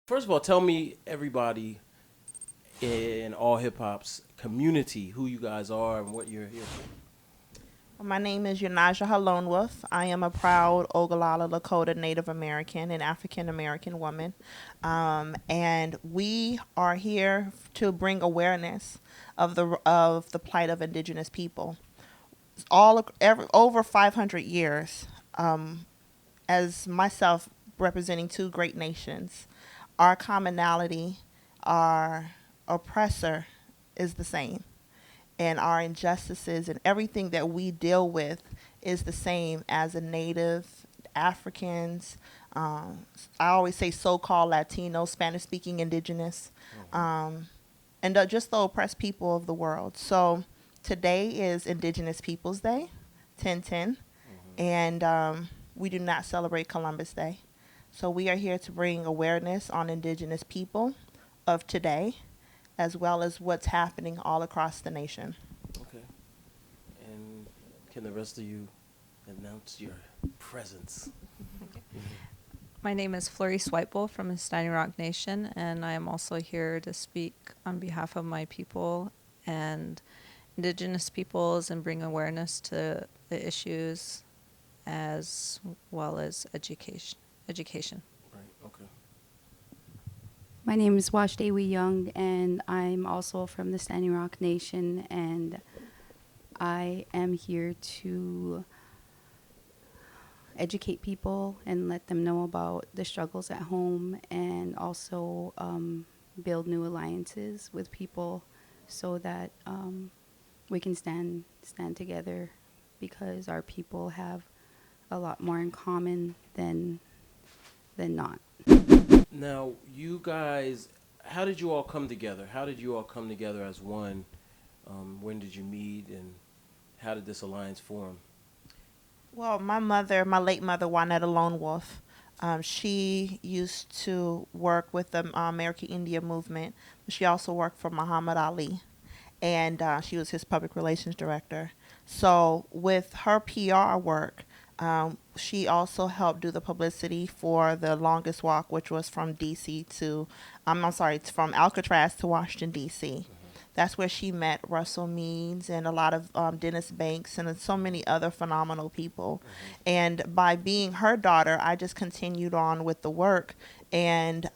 First of all, tell me, everybody in all hip hop's community, who you guys are and what you're here for. My name is YoNasDa LoneWolf. I am a proud Ogallala Lakota Native American and African American woman. And we are here to bring awareness of the plight of Indigenous people. Over 500 years, as myself representing two great nations, our commonality, our oppressor is the same, and our injustices and everything that we deal with is the same as a native Africans. I always say so-called Latino, Spanish-speaking indigenous, um, and just the oppressed people of the world. So today is Indigenous Peoples Day, 10/10, and we do not celebrate Columbus Day. So we are here to bring awareness on Indigenous people of today, as well as what's happening all across the nation. Okay. And can the rest of you announce your presence? My name is Floris Whitebull from the Standing Rock Nation, and I am also here to speak on behalf of my people and Indigenous peoples and bring awareness to the issues as well as education. Right. Okay. My name is Washdewi Young, and I'm also from the Standing Rock Nation, and I am here to educate people and let them know about the struggles at home, and also build new alliances with people so that we can stand together, because our people have a lot more in common than not. Now, you guys, how did you all come together? How did you all come together as one? When did you meet, and how did this alliance form? Well, my late mother, YoNasDa Lone Wolf, she used to work with the American Indian movement. She also worked for Muhammad Ali, and she was his public relations director. So with her PR work, she also helped do the publicity for the longest walk, which was from D.C. to, I'm sorry, it's from Alcatraz to Washington, D.C. That's where she met Russell Means and a lot of Dennis Banks and so many other phenomenal people. And by being her daughter, I just continued on with the work. And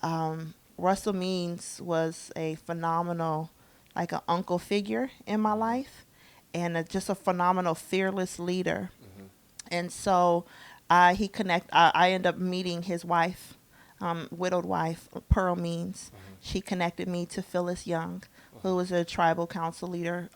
Russell Means was a phenomenal, like an uncle figure in my life, and just a phenomenal, fearless leader. And so I ended up meeting his wife, widowed wife, Pearl Means. She connected me to Phyllis Young, who was a tribal council leader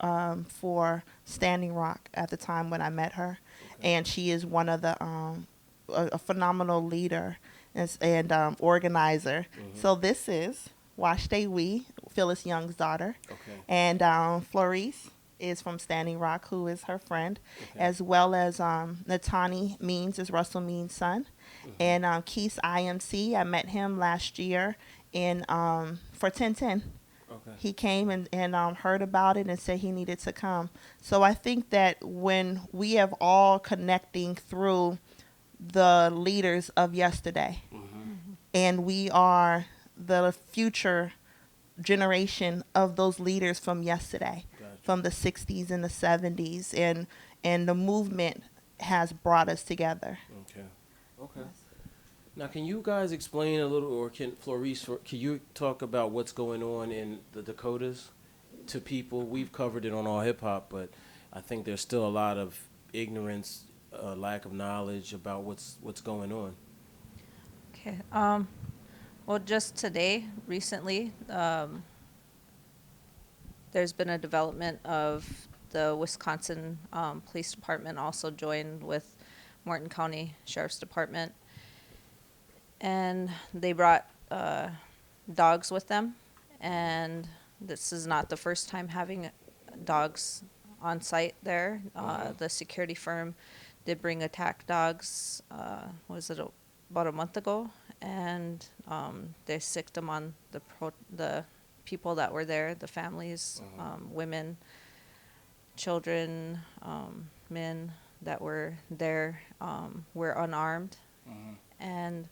for Standing Rock at the time when I met her. And she is one of a phenomenal leader and organizer. So this is Washdewi, Phyllis Young's daughter. Okay. And Floris is from Standing Rock, who is her friend, Okay. as well as Natani Means is Russell Means' son, and Keith IMC. I met him last year in for 10/10. Okay. He came and heard about it and said he needed to come. So I think that when we have all connecting through the leaders of yesterday, and we are the future generation of those leaders from yesterday, Gotcha. from the 60s and the 70s, and the movement has brought us together. Okay. Okay. Now, can you guys explain a little, or can you talk about what's going on in the Dakotas to people? We've covered it on All Hip Hop, but I think there's still a lot of ignorance, lack of knowledge about what's going on. Okay. Well, just today, recently, there's been a development of the Wisconsin Police Department also joined with Morton County Sheriff's Department, and they brought dogs with them. And this is not the first time having dogs on site there. The security firm did bring attack dogs. Was it about a month ago? And they sicked them on the people that were there, the families, women, children, men that were there were unarmed. And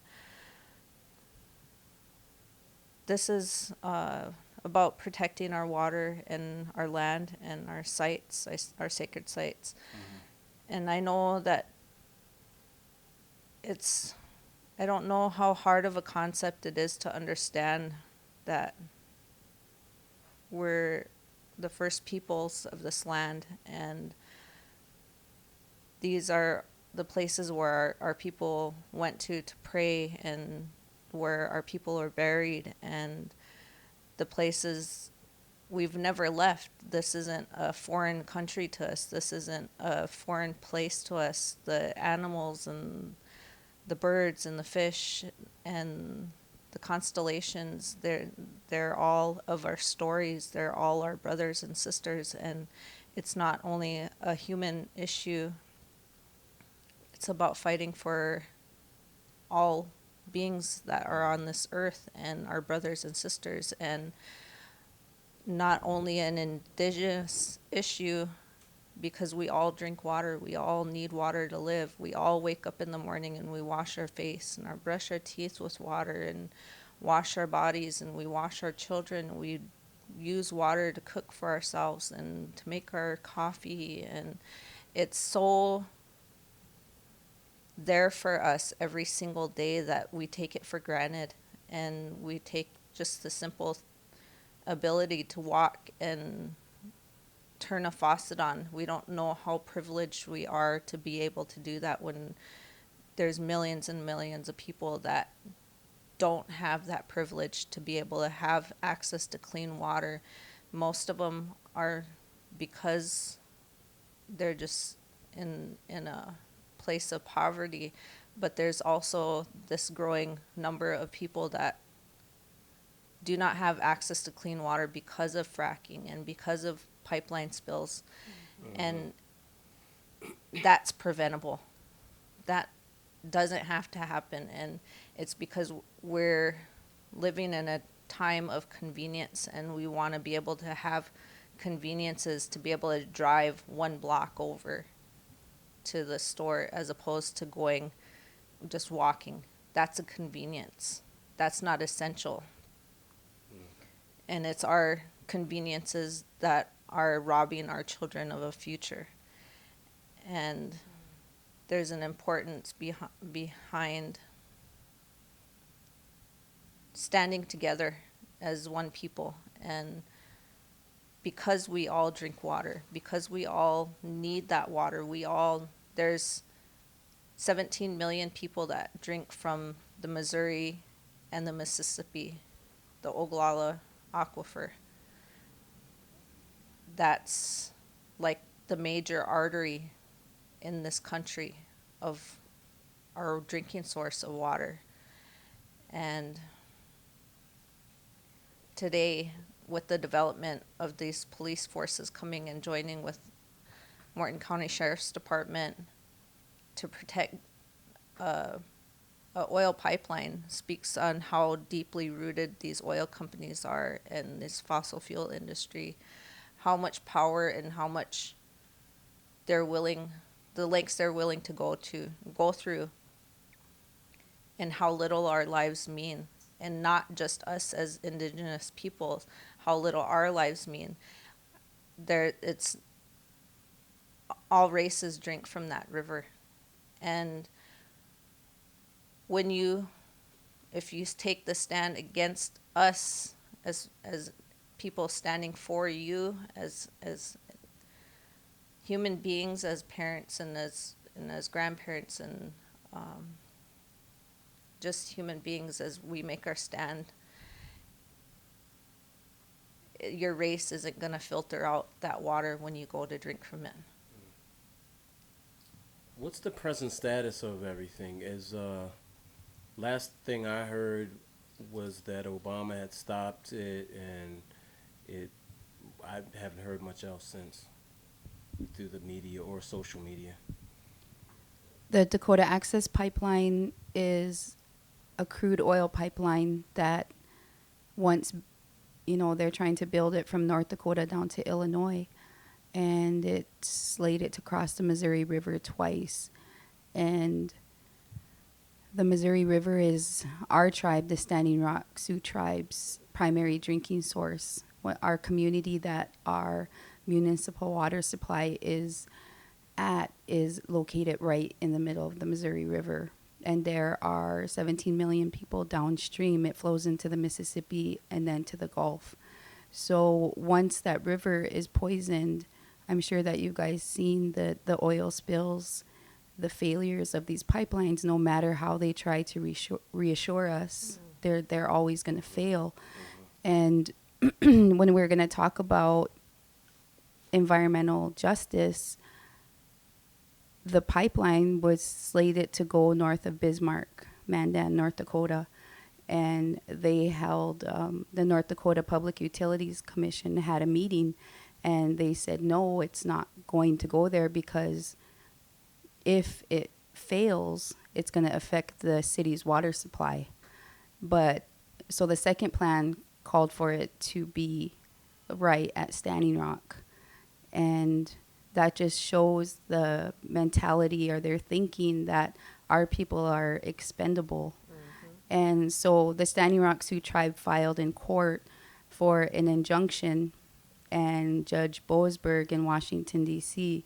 this is about protecting our water and our land and our sites, our sacred sites. And I know that I don't know how hard of a concept it is to understand that we're the first peoples of this land, and these are the places where our people went to pray, and where our people are buried, and the places we've never left. This isn't a foreign country to us. This isn't a foreign place to us. The animals and the birds and the fish and the constellations, they're all of our stories. They're all our brothers and sisters, and it's not only a human issue. It's about fighting for all beings that are on this earth and our brothers and sisters, and not only an indigenous issue, because we all drink water. We all need water to live. We all wake up in the morning and we wash our face and brush our teeth with water and wash our bodies, and we wash our children. We use water to cook for ourselves and to make our coffee, and it's so there for us every single day that we take it for granted, and we take just the simple ability to walk and turn a faucet on. We don't know how privileged we are to be able to do that when there's millions and millions of people that don't have that privilege to be able to have access to clean water. Most of them are because they're just in a place of poverty, but there's also this growing number of people that do not have access to clean water because of fracking and because of pipeline spills. And that's preventable. That doesn't have to happen, and it's because we're living in a time of convenience, and we want to be able to have conveniences to be able to drive one block over to the store as opposed to going just walking. That's a convenience. That's not essential. And it's our conveniences that are robbing our children of a future. And there's an importance behind standing together as one people. And because we all drink water, because we all need that water, there's 17 million people that drink from the Missouri and the Mississippi, the Oglala aquifer. That's like the major artery in this country of our drinking source of water. And today, with the development of these police forces coming and joining with Morton County Sheriff's Department to protect a oil pipeline, speaks on how deeply rooted these oil companies are and this fossil fuel industry, how much power and how much the lengths they're willing to go through, and how little our lives mean, and not just us as Indigenous peoples, how little our lives mean. It's all races drink from that river, and if you take the stand against us as people standing for you as human beings, as parents and as grandparents, and just human beings, as we make our stand, your race isn't going to filter out that water when you go to drink from it. What's the present status of everything? Last thing I heard was that Obama had stopped it, and I haven't heard much else since through the media or social media. The Dakota Access Pipeline is a crude oil pipeline that once, they're trying to build it from North Dakota down to Illinois, and it's slated to cross the Missouri River twice. And The Missouri River is our tribe, the Standing Rock Sioux tribe's primary drinking source. What our community that our municipal water supply is at is located right in the middle of the Missouri River. And there are 17 million people downstream. It flows into the Mississippi and then to the Gulf. So once that river is poisoned, I'm sure that you guys seen the oil spills, the failures of these pipelines. No matter how they try to reassure us, they're always going to fail. And when we're going to talk about environmental justice, the pipeline was slated to go north of Bismarck, Mandan, North Dakota. And they held, the North Dakota Public Utilities Commission had a meeting, and they said, no, it's not going to go there because if it fails, it's going to affect the city's water supply. But so the second plan called for it to be right at Standing Rock. And that just shows the mentality or their thinking that our people are expendable. And so the Standing Rock Sioux tribe filed in court for an injunction, and Judge Boasberg in Washington, D.C.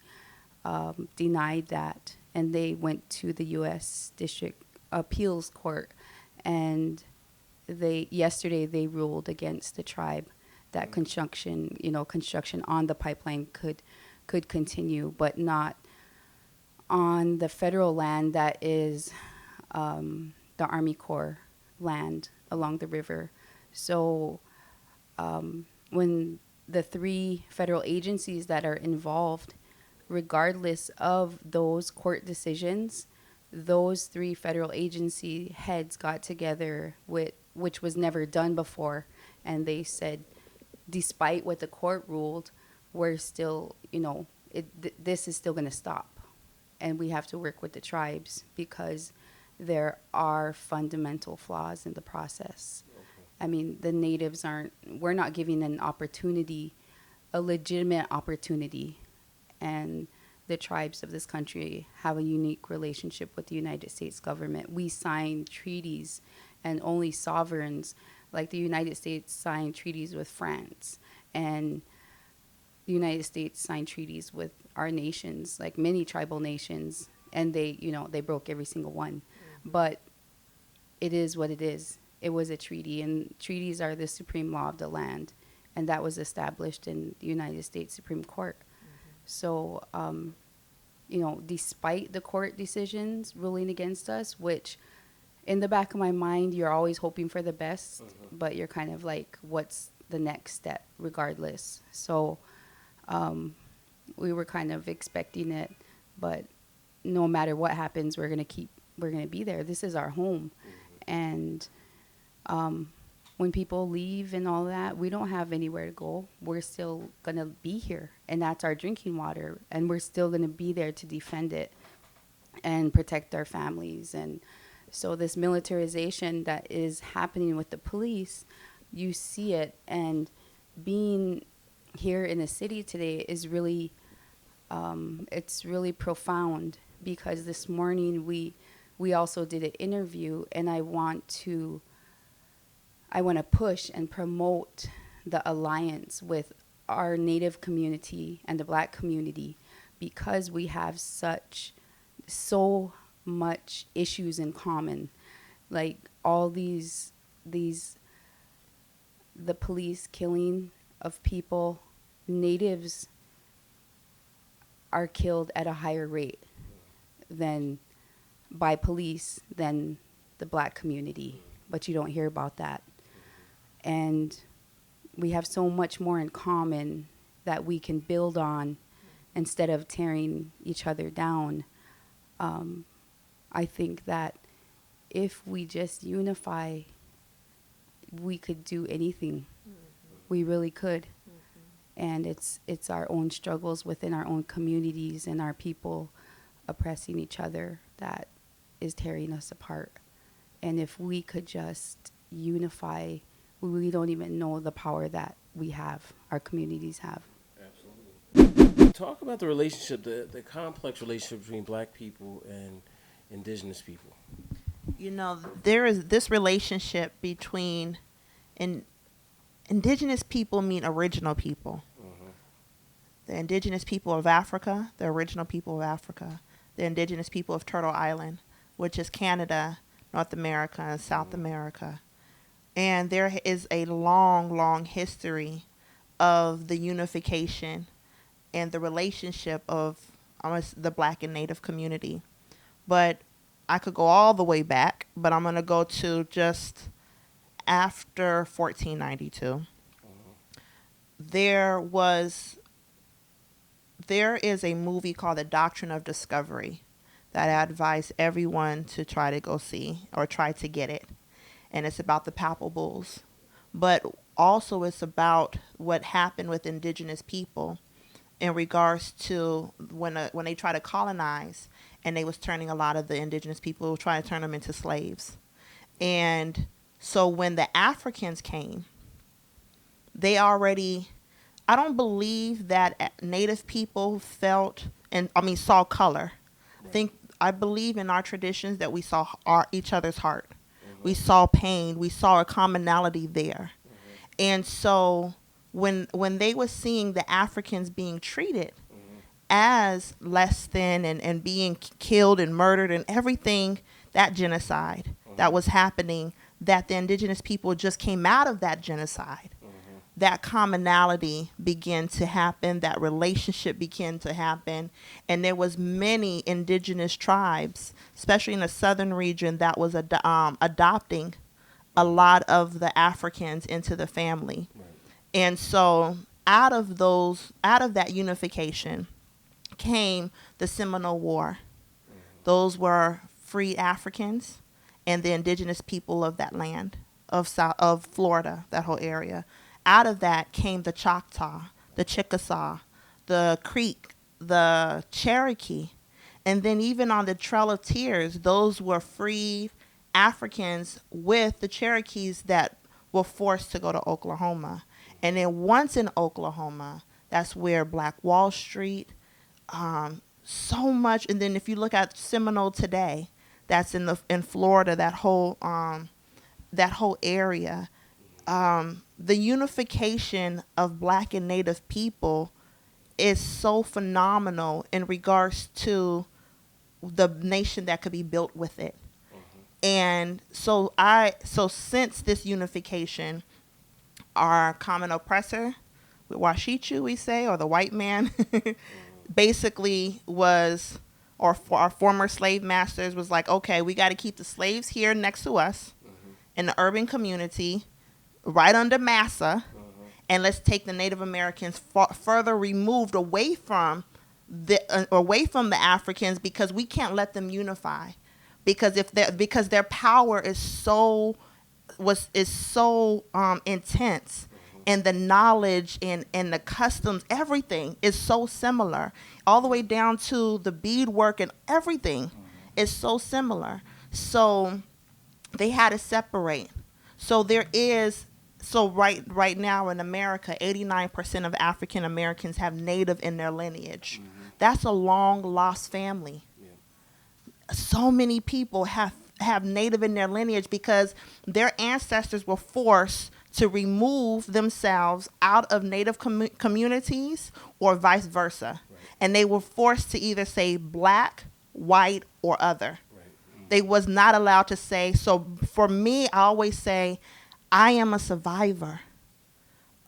Denied that. And they went to the U.S. District Appeals Court, and yesterday they ruled against the tribe that construction on the pipeline could continue, but not on the federal land that is the Army Corps land along the river. So when the three federal agencies that are involved, regardless of those court decisions, those three federal agency heads got together, which was never done before, and they said, despite what the court ruled, we're still, this is still going to stop. And we have to work with the tribes because there are fundamental flaws in the process. Okay. I mean, the natives we're not giving an opportunity, a legitimate opportunity. And the tribes of this country have a unique relationship with the United States government. We sign treaties, and only sovereigns, like the United States, sign treaties with France. And the United States signed treaties with our nations, like many tribal nations, and they broke every single one. But it is what it is. It was a treaty, and treaties are the supreme law of the land, and that was established in the United States Supreme Court. So, despite the court decisions ruling against us, which in the back of my mind, you're always hoping for the best, but you're kind of like, what's the next step regardless? So we were kind of expecting it, but no matter what happens, we're going to be there. This is our home. And when people leave and all that, we don't have anywhere to go. We're still going to be here, and that's our drinking water, and we're still going to be there to defend it and protect our families. And so this militarization that is happening with the police, you see it, and being here in the city today is really, it's really profound, because this morning we also did an interview, and I want to push and promote the alliance with our Native community and the Black community, because we have so much issues in common, like all the police killing of people. Natives are killed at a higher rate by police than the Black community, but you don't hear about that. And we have so much more in common that we can build on instead of tearing each other down. I think that if we just unify, we could do anything. We really could. And it's our own struggles within our own communities and our people oppressing each other that is tearing us apart. And if we could just unify, we don't even know the power that we have, our communities have. Absolutely. Talk about the relationship, the complex relationship between Black people and Indigenous people. You know, there is this relationship between indigenous people mean original people. The indigenous people of Africa, the original people of Africa, the indigenous people of Turtle Island, which is Canada, North America, and South America. And there is a long, long history of the unification and the relationship of the Black and Native community. But I could go all the way back, but I'm going to go to just after 1492. There is a movie called The Doctrine of Discovery that I advise everyone to try to go see or try to get it. And it's about the Papal Bulls. But also it's about what happened with indigenous people in regards to when they try to colonize, and they was turning a lot of the indigenous people, trying to turn them into slaves. And so when the Africans came, they already, I don't believe that Native people saw color. I believe in our traditions that we saw each other's heart. We saw pain. We saw a commonality there. And so when they were seeing the Africans being treated as less than and being killed and murdered and everything, that genocide that was happening, that the indigenous people just came out of that genocide. That commonality began to happen, that relationship began to happen, and there was many indigenous tribes, especially in the southern region, that was adopting a lot of the Africans into the family. Right. And so out of that unification came the Seminole War. Those were free Africans and the indigenous people of that land, of Florida, that whole area. Out of that came the Choctaw, the Chickasaw, the Creek, the Cherokee. And then even on the Trail of Tears, those were free Africans with the Cherokees that were forced to go to Oklahoma. And then once in Oklahoma, that's where Black Wall Street, so much. And then if you look at Seminole today, that's in Florida, that whole area. The unification of Black and Native people is so phenomenal in regards to the nation that could be built with it. And so since this unification, our common oppressor, Washichu, we say, or the white man, basically was, or for our former slave masters was like, okay, we got to keep the slaves here next to us in the urban community, right under massa, and let's take the Native Americans further removed away from the Africans, because we can't let them unify, because their power is so intense, and the knowledge and the customs, everything is so similar, all the way down to the beadwork and everything is so similar. So they had to separate. So right now in America, 89% of African Americans have Native in their lineage. That's a long lost family. Yeah. So many people have Native in their lineage because their ancestors were forced to remove themselves out of Native communities or vice versa. Right. And they were forced to either say Black, white, or other. Right. They was not allowed to say. So for me, I always say, I am a survivor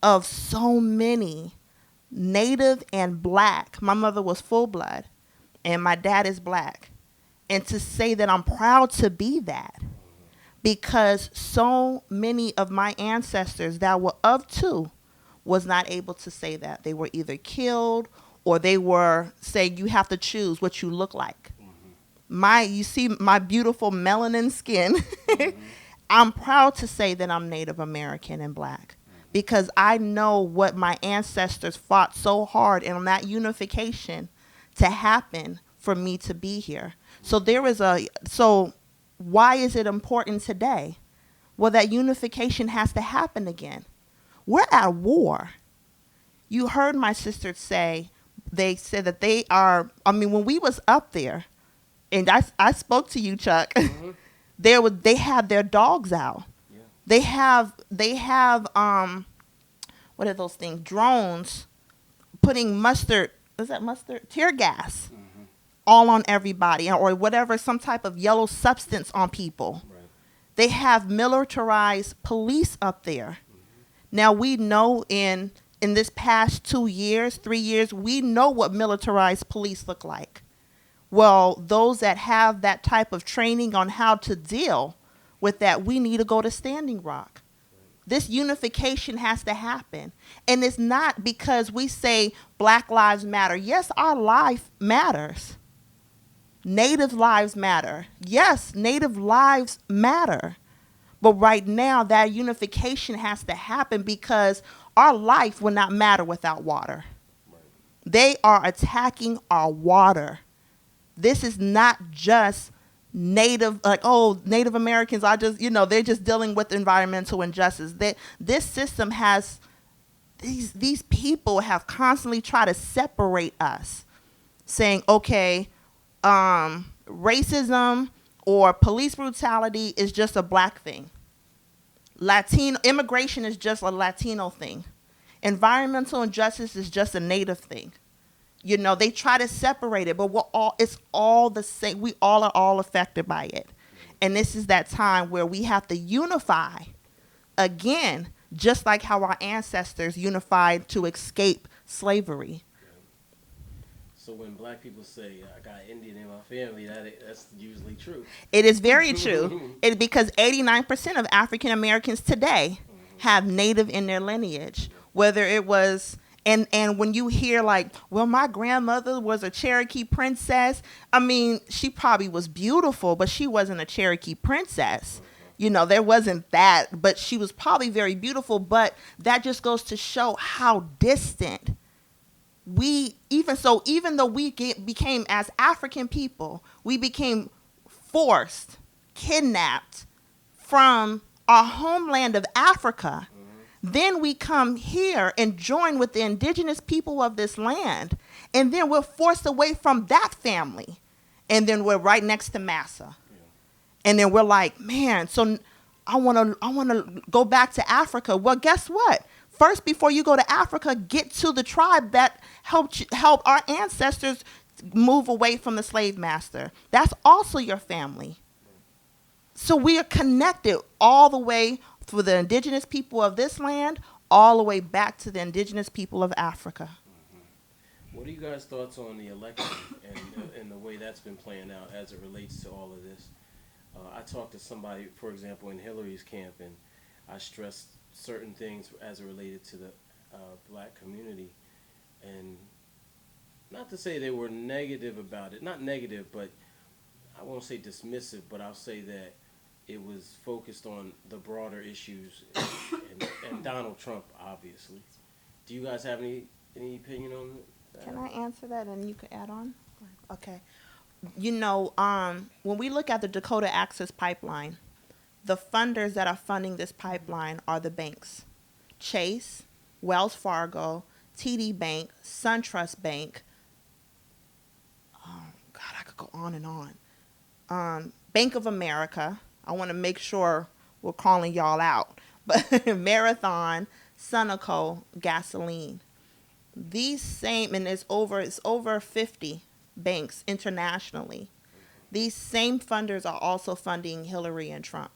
of so many Native and Black. My mother was full blood, and my dad is Black. And to say that I'm proud to be that, because so many of my ancestors that were of two was not able to say that. They were either killed, or they were saying, you have to choose what you look like. You see my beautiful melanin skin. I'm proud to say that I'm Native American and Black, because I know what my ancestors fought so hard in that unification to happen for me to be here. So why is it important today? Well, that unification has to happen again. We're at war. You heard my sister say, they said that they are, when we was up there, and I spoke to you, Chuck, They have their dogs out. Yeah. They have what are those things? Drones putting mustard. Is that mustard? Tear gas all on everybody, or whatever, some type of yellow substance on people. Right. They have militarized police up there. Now we know in this past 2 years, 3 years, we know what militarized police look like. Well, those that have that type of training on how to deal with that, we need to go to Standing Rock. This unification has to happen. And it's not because we say Black Lives Matter. Yes, our life matters. Native lives matter. Yes, Native lives matter. But right now, that unification has to happen because our life will not matter without water. Right. They are attacking our water. This is not just Native, like, oh, Native Americans are just, they're just dealing with environmental injustice. This system has, these people have constantly tried to separate us, saying, okay, racism or police brutality is just a Black thing. Latino immigration is just a Latino thing. Environmental injustice is just a Native thing. They try to separate it, but it's all the same. We all are all affected by it. And this is that time where we have to unify again, just like how our ancestors unified to escape slavery. So when Black people say, I got Indian in my family, that's usually true. It is very true. Because 89% of African Americans today have Native in their lineage, whether it was. And when you hear like, well, my grandmother was a Cherokee princess. I mean, she probably was beautiful, but she wasn't a Cherokee princess. There wasn't that, but she was probably very beautiful. But that just goes to show how distant even though we became, as African people, we became forced, kidnapped from our homeland of Africa. Then we come here and join with the indigenous people of this land. And then we're forced away from that family. And then we're right next to Massa. Yeah. And then we're like, man, so I want to go back to Africa. Well, guess what? First, before you go to Africa, get to the tribe that helped our ancestors move away from the slave master. That's also your family. So we are connected all the way for the indigenous people of this land, all the way back to the indigenous people of Africa. What are you guys' thoughts on the election and the way that's been playing out as it relates to all of this? I talked to somebody, for example, in Hillary's camp, and I stressed certain things as it related to the Black community. And not to say they were negative about it, not negative, but I won't say dismissive, but I'll say that it was focused on the broader issues and Donald Trump, obviously. Do you guys have any opinion on that? Can I answer that and you can add on? Okay. When we look at the Dakota Access Pipeline, the funders that are funding this pipeline are the banks. Chase, Wells Fargo, TD Bank, SunTrust Bank. God, I could go on and on. Bank of America. I want to make sure we're calling y'all out. But Marathon, Sunoco, Gasoline. These same, and it's over 50 banks internationally. These same funders are also funding Hillary and Trump.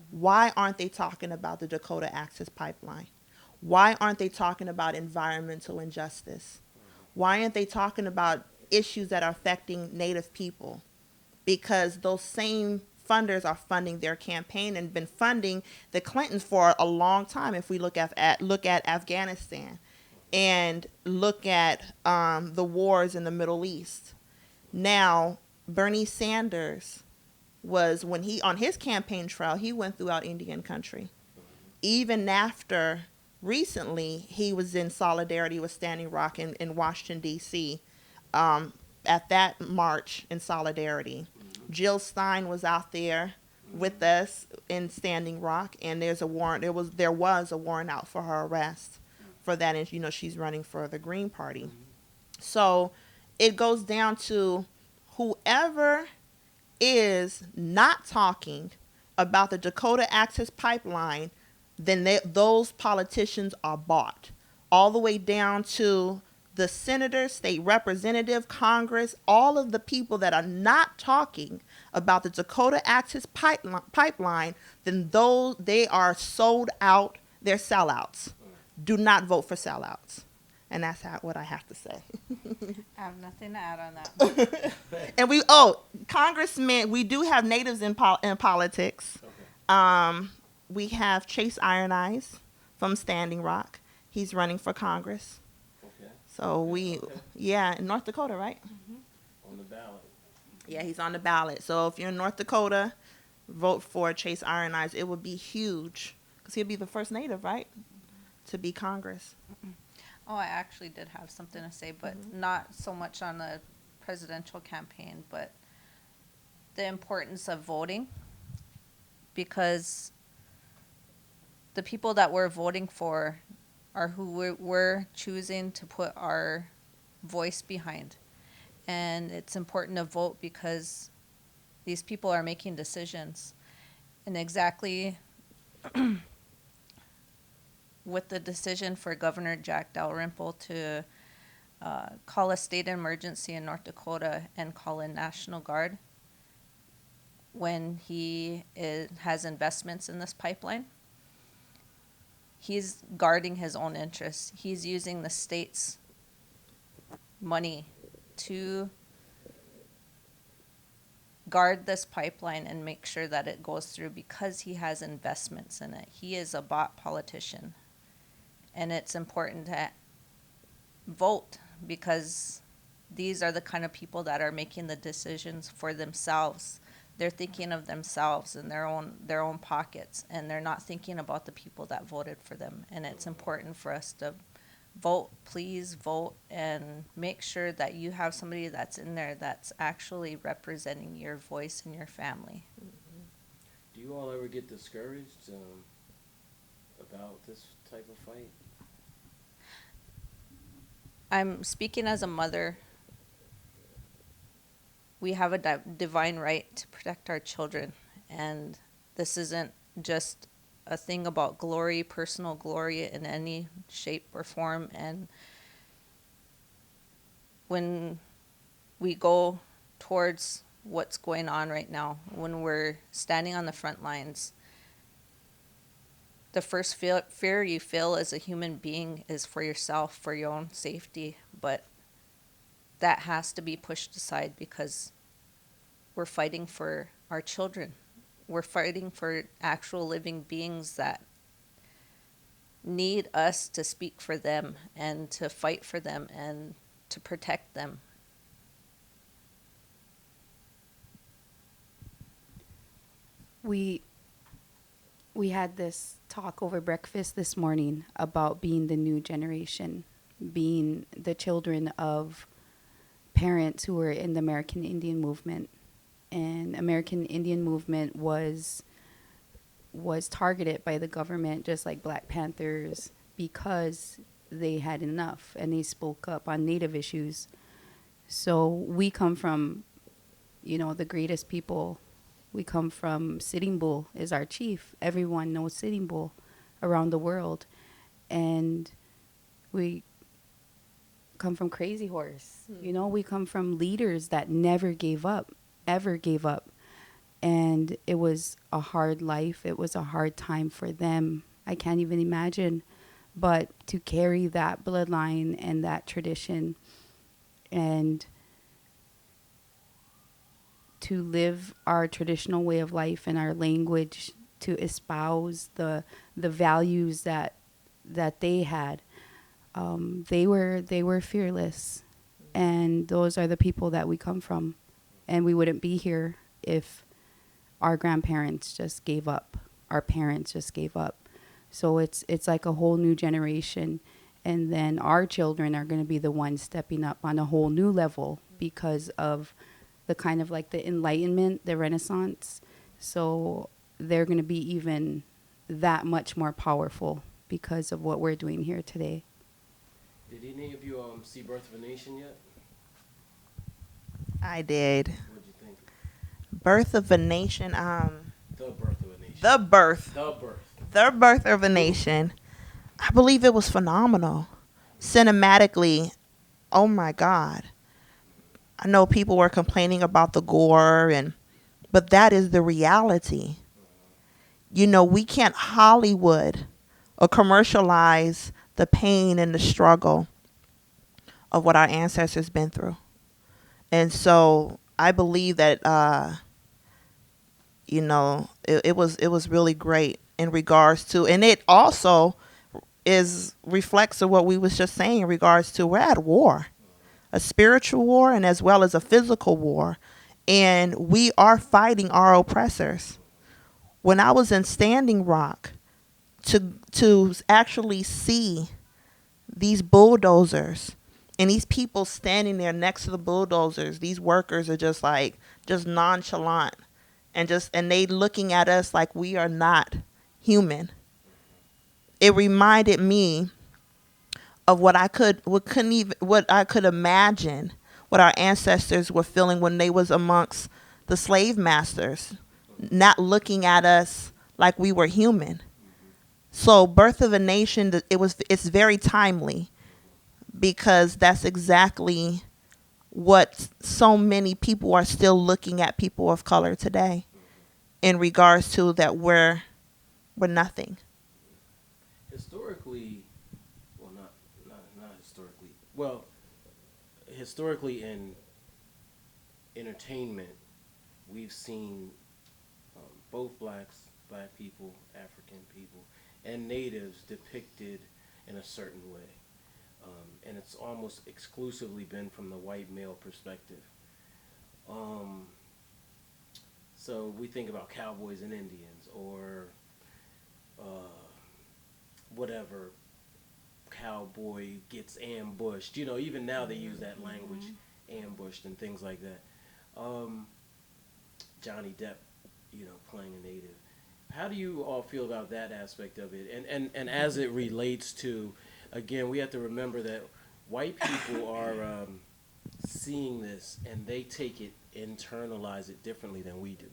Why aren't they talking about the Dakota Access Pipeline? Why aren't they talking about environmental injustice? Why aren't they talking about issues that are affecting Native people? Because those same funders are funding their campaign and been funding the Clintons for a long time. If we look at Afghanistan and look at the wars in the Middle East. Now, Bernie Sanders was, when he, on his campaign trail, he went throughout Indian country. Even after recently, he was in solidarity with Standing Rock in Washington, D.C., at that march in solidarity. Jill Stein was out there with us in Standing Rock, and there was a warrant out for her arrest for that, and she's running for the Green Party. So it goes down to whoever is not talking about the Dakota Access Pipeline, then those politicians are bought. All the way down to the senator, state representative, Congress, all of the people that are not talking about the Dakota Access Pipeline, then those, they are sold out, they're sellouts. Do not vote for sellouts. And that's what I have to say. I have nothing to add on that. And congressmen, we do have natives in politics. We have Chase Iron Eyes from Standing Rock. He's running for Congress. Okay. So in North Dakota, right? On the ballot. Yeah, he's on the ballot. So if you're in North Dakota, vote for Chase Iron Eyes. It would be huge because he'll be the first native, right, to be Congress. Oh, I actually did have something to say, but not so much on the presidential campaign, but the importance of voting, because the people that we're voting for are who we're choosing to put our voice behind. And it's important to vote because these people are making decisions. And exactly with the decision for Governor Jack Dalrymple to call a state emergency in North Dakota and call in National Guard when he has investments in this pipeline, he's guarding his own interests. He's using the state's money to guard this pipeline and make sure that it goes through because he has investments in it. He is a bought politician. And it's important to vote because these are the kind of people that are making the decisions for themselves. They're thinking of themselves and their own pockets, and they're not thinking about the people that voted for them. And it's important for us to vote. Please vote and make sure that you have somebody that's in there that's actually representing your voice and your family. Do you all ever get discouraged about this type of fight? I'm speaking as a mother. We have a divine right to protect our children, and this isn't just a thing about glory, personal glory in any shape or form. And when we go towards what's going on right now, when we're standing on the front lines, the first fear you feel as a human being is for yourself, for your own safety, but that has to be pushed aside because we're fighting for our children. We're fighting for actual living beings that need us to speak for them and to fight for them and to protect them. We had this talk over breakfast this morning about being the new generation, being the children of parents who were in the American Indian movement. And American Indian movement was targeted by the government, just like Black Panthers, because they had enough and they spoke up on Native issues. So we come from, the greatest people. We come from Sitting Bull is our chief. Everyone knows Sitting Bull around the world. And we come from Crazy Horse. We come from leaders that never gave up, ever gave up. And it was a hard life. It was a hard time for them. I can't even imagine. But to carry that bloodline and that tradition and to live our traditional way of life and our language, to espouse the values that they had. They were fearless, and those are the people that we come from. And we wouldn't be here if our grandparents just gave up, our parents just gave up. So it's like a whole new generation, and then our children are going to be the ones stepping up on a whole new level because of the kind of like the Enlightenment, the Renaissance. So they're going to be even that much more powerful because of what we're doing here today. Did any of you see Birth of a Nation yet? I did. What did you think? Birth of a Nation. The birth of a nation. The birth. The birth. The Birth of a Nation. I believe it was phenomenal. Cinematically, oh my God. I know people were complaining about the gore but that is the reality. You know, we can't Hollywood or commercialize the pain and the struggle of what our ancestors been through. And so I believe that it was really great in regards to, and it also is reflects of what we was just saying in regards to we're at war, a spiritual war and as well as a physical war, and we are fighting our oppressors. When I was in Standing Rock, to actually see these bulldozers and these people standing there next to the bulldozers, these workers are just nonchalant and they looking at us like we are not human. It reminded me of what I could imagine what our ancestors were feeling when they was amongst the slave masters, not looking at us like we were human. So Birth of a Nation, it's very timely because that's exactly what so many people are still looking at people of color today in regards to that we're nothing. Historically, well, not historically. Well, historically in entertainment, we've seen both black people, African people, and natives depicted in a certain way. And it's almost exclusively been from the white male perspective. So we think about cowboys and Indians, or whatever, cowboy gets ambushed. You know, even now they use that language, ambushed and things like that. Johnny Depp, playing a native. How do you all feel about that aspect of it? And as it relates to, again, we have to remember that white people are seeing this and they take it, internalize it differently than we do.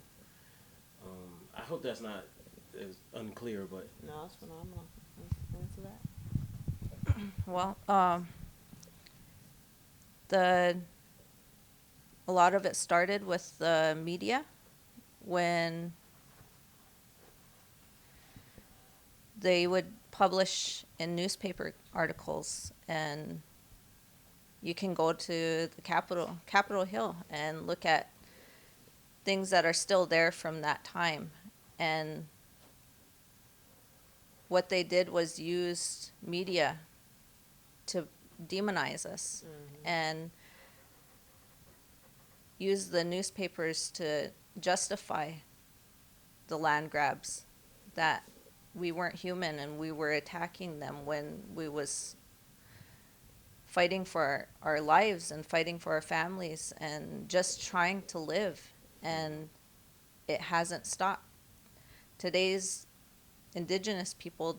I hope that's not as unclear, but No, it's phenomenal. Into that. Well, a lot of it started with the media when they would publish in newspaper articles, and you can go to the Capitol Hill and look at things that are still there from that time. And what they did was use media to demonize us and use the newspapers to justify the land grabs, that we weren't human and we were attacking them when we was fighting for our lives and fighting for our families and just trying to live. And it hasn't stopped. Today's Indigenous people,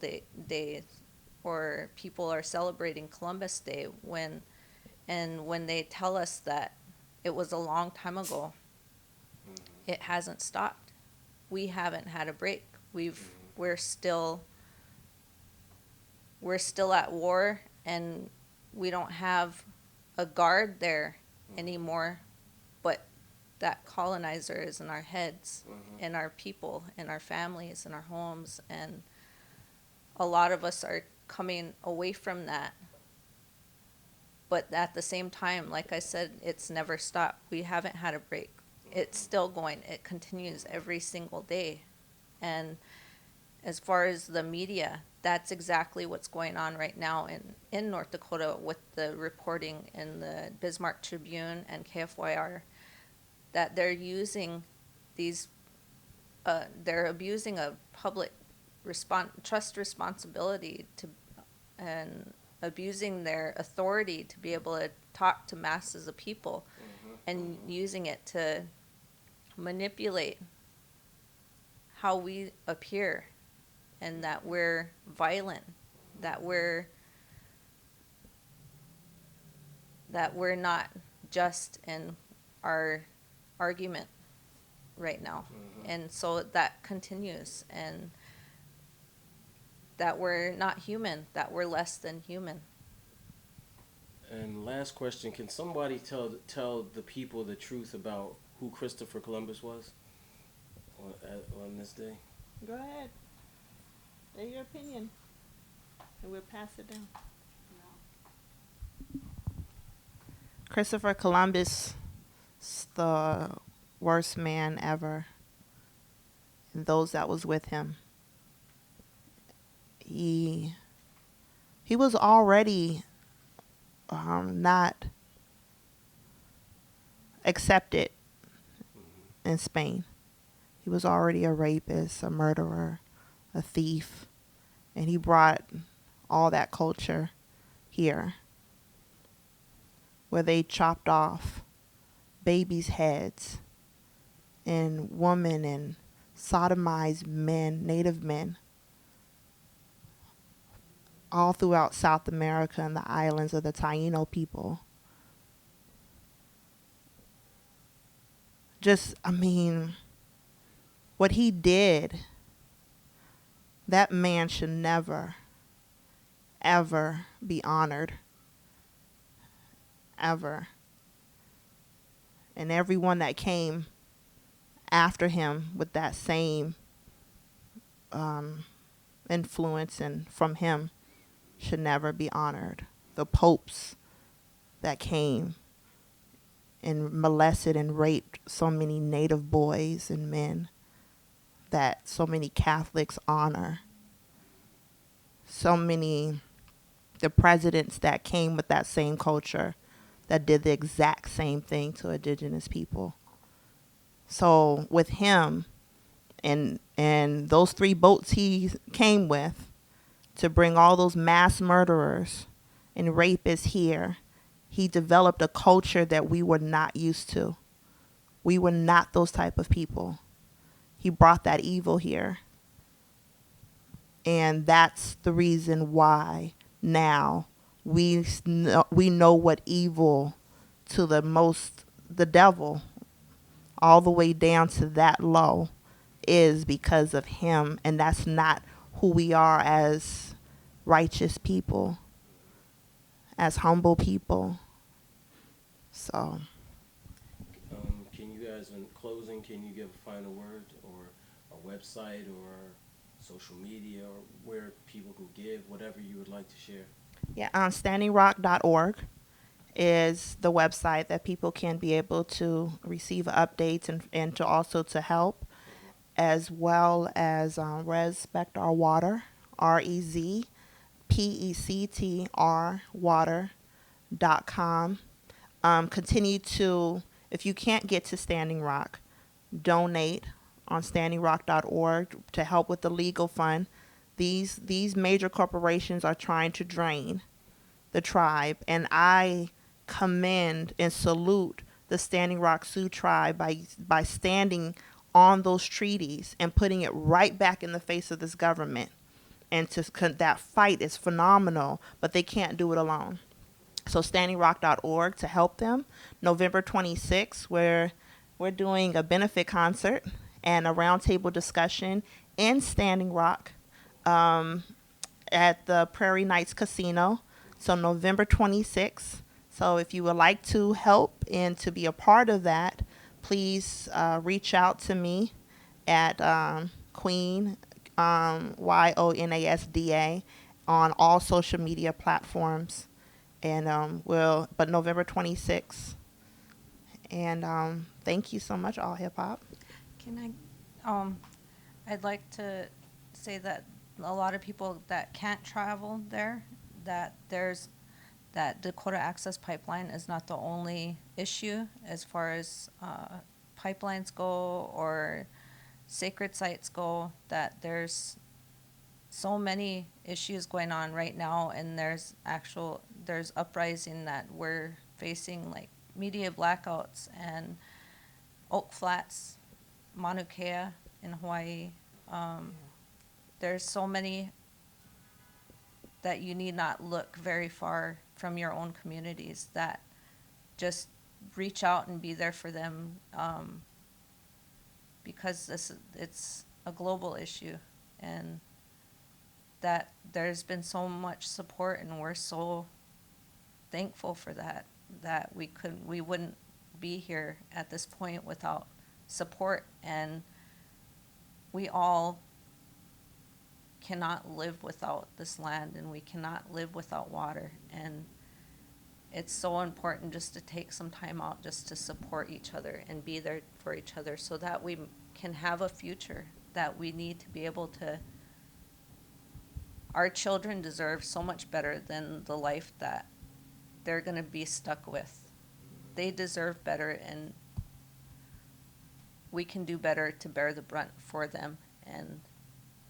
or people are celebrating Columbus Day when they tell us that it was a long time ago, it hasn't stopped. We haven't had a break. We're still at war, and we don't have a guard there anymore, but that colonizer is in our heads, in our people, in our families, in our homes, and a lot of us are coming away from that. But at the same time, like I said, it's never stopped. We haven't had a break. It's still going. It continues every single day. And as far as the media, that's exactly what's going on right now in North Dakota with the reporting in the Bismarck Tribune and KFYR, that they're using they're abusing a public trust responsibility and abusing their authority to be able to talk to masses of people and using it to manipulate how we appear, and that we're violent, that we're not just in our argument. right now. And so that continues, and that we're not human, that we're less than human. And last question: can somebody tell the people the truth about who Christopher Columbus was on this day? Go ahead. Say your opinion, and we'll pass it down. Christopher Columbus is the worst man ever, and those that was with him. He was already not accepted in Spain. He was already a rapist, a murderer, a thief, and he brought all that culture here, where they chopped off babies' heads and women and sodomized men, native men, all throughout South America and the islands of the Taino people. Just, I mean, what he did, that man should never, ever be honored. Ever. And everyone that came after him with that same influence and from him should never be honored. The popes that came and molested and raped so many native boys and men that so many Catholics honor. So many, the presidents that came with that same culture that did the exact same thing to indigenous people. So with him and those 3 boats he came with to bring all those mass murderers and rapists here, he developed a culture that we were not used to. We were not those type of people. He brought that evil here. And that's the reason why now we know what evil to the devil, all the way down to that low, is because of him. And that's not who we are as righteous people, as humble people. So Can you guys, in closing, can you give a final word or a website or social media or where people could give, whatever you would like to share? yeah, standingrock.org is the website that people can be able to receive updates and to also to help, as well as Respect Our Water, REZPECTR water.com. Continue to, if you can't get to Standing Rock, donate on standingrock.org to help with the legal fund. These major corporations are trying to drain the tribe, and I commend and salute the Standing Rock Sioux tribe by standing on those treaties and putting it right back in the face of this government. And that fight is phenomenal, but they can't do it alone. So standingrock.org to help them. November 26th, where we're doing a benefit concert and a roundtable discussion in Standing Rock at the Prairie Knights Casino. So November 26th. So if you would like to help and to be a part of that, please reach out to me at Queen, YoNasDa, on all social media platforms. And but November 26th. And thank you so much, All Hip Hop. Can I'd like to say that a lot of people that can't travel there, that Dakota Access Pipeline is not the only issue as far as pipelines go or sacred sites go, that there's so many issues going on right now, and there's uprising that we're facing, like media blackouts and Oak Flats, Mauna Kea in Hawaii. There's so many that you need not look very far from your own communities, that just reach out and be there for them. because it's a global issue, and that there's been so much support, and we're so thankful for that, that we wouldn't be here at this point without support. And we all cannot live without this land, and we cannot live without water. And it's so important just to take some time out just to support each other and be there for each other, so that we can have a future that we need to be able to. Our children deserve so much better than the life that they're going to be stuck with. They deserve better, and we can do better to bear the brunt for them. And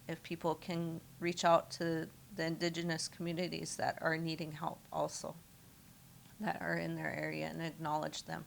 if people can reach out to the Indigenous communities that are needing help also, that are in their area, and acknowledge them.